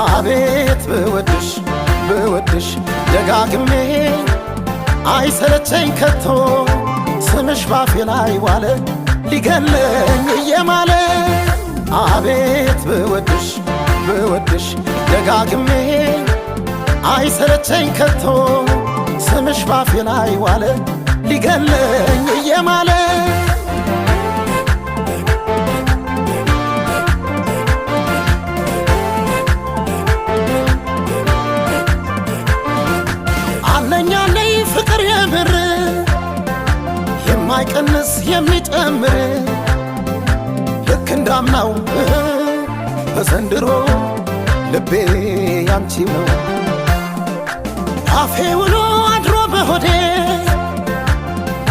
አቤት ብወድሽ ብወድሽ ደጋግሜ አይሰለቸኝ ከቶ ስምሽ ባፌ ላይ ዋለ ሊገለኝ እየማለ አቤት ብወድሽ ብወድሽ ደጋግሜ አይሰለቸኝ ከቶ ስምሽ ባፌ ላይ ዋለ ሊገለኝ እየማለ አለኛለኝ ፍቅር የምር የማይቀንስ የሚጨምር ልክ እንዳምናው በዘንድሮ ልቤ ያንቺው ነው አፌ ውሎ አድሮ በሆዴ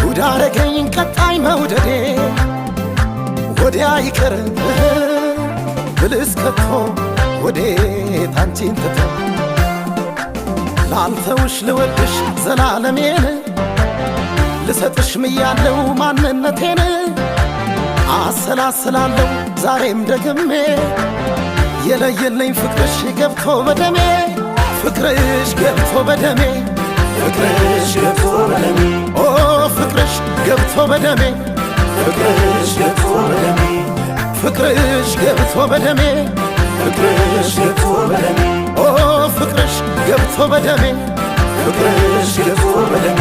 ጉድ አረገኝ ቀጣይ መውደዴ ወዲያ ይቀር ብልስ ከቶ ወዴት አንቺን ትቶ ላልተውሽ ልወድሽ ዘላለሜን ልሰጥሽ ምያለው ማንነቴን አሰላስላለሁ ዛሬም ደግሜ የለየለኝ ፍቅርሽ ገብቶ በደሜ ፍቅርሽ ገብቶ በደሜ ፍቅርሽ ገብቶ በደሜ ኦ ፍቅርሽ ገብቶ በደሜ ፍቅርሽ ገብቶ በደሜ ፍቅርሽ ገብቶ በደሜ ፍቅርሽ ገብቶ በደሜ ኦ ፍቅርሽ ገብቶ በደሜ ፍቅርሽ ገብቶ በደሜ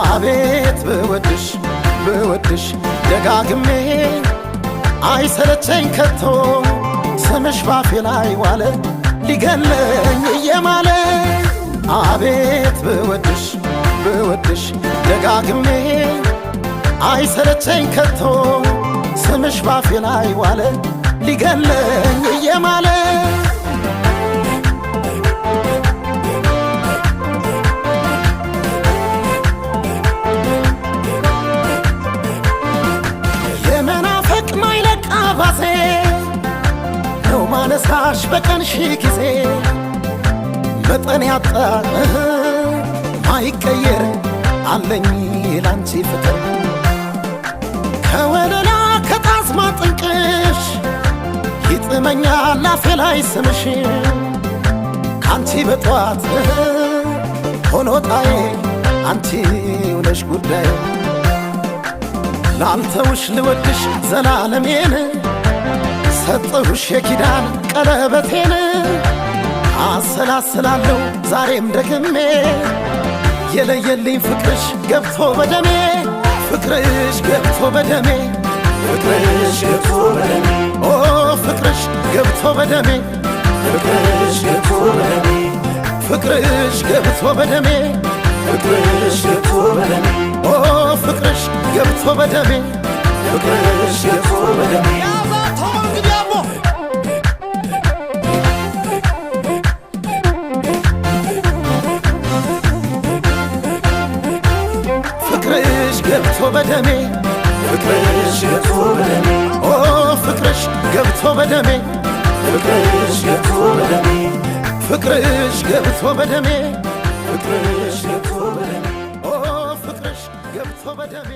አቤት ብወድሽ ብወድሽ ደጋግሜ አይሰለቸኝ ከቶ ስምሽ ባፌ ላይ ዋለ ሊገለኝ እየማለ አቤት ብወድሽ ብወድሽ ደጋግሜ አይሰለቸኝ ከቶ ስምሽ ባፌ ላይ ዋለ ሊገለኝ እየማለ ባሴ ነው ማነሳሽ በቀን ሺህ ጊዜ መጠን ያጣ ማይቀየር አለኝ ላንቺ ፍቅር ከወለላ ከጣዝማ ጥንቅሽ ይጥመኛል አፌ ላይ ስምሽ ካንቺ በጧት ሆኖ ጣዬ አንቺው ነሽ ጉዳይ ላልተውሽ ልወድሽ ዘላለሜን ሰጠሁሽ የኪዳን ቀለበቴን አሰላስላለሁ ዛሬም ደግሜ የለየልኝ ፍቅርሽ ገብቶ በደሜ ፍቅርሽ ገብቶ በደሜ ፍቅርሽ ገብቶ በደሜ ኦ ፍቅርሽ ገብቶ በደሜ ፍቅርሽ ገብቶ በደሜ ፍቅርሽ ገብቶ በደሜ ፍቅርሽ ገብቶ በደሜ ኦ ፍቅርሽ ገብቶ በደሜ ፍቅርሽ ገብቶ በደሜ ፍቅርሽ ገብቶ በደሜ ፍቅርሽ ገብቶ በደሜ ኦ ፍቅርሽ ገብቶ በደሜ ፍቅርሽ ገብቶ በደሜ ፍቅርሽ ገብቶ በደሜ ፍቅርሽ ገብቶ በደሜ ኦ ፍቅርሽ ገብቶ በደሜ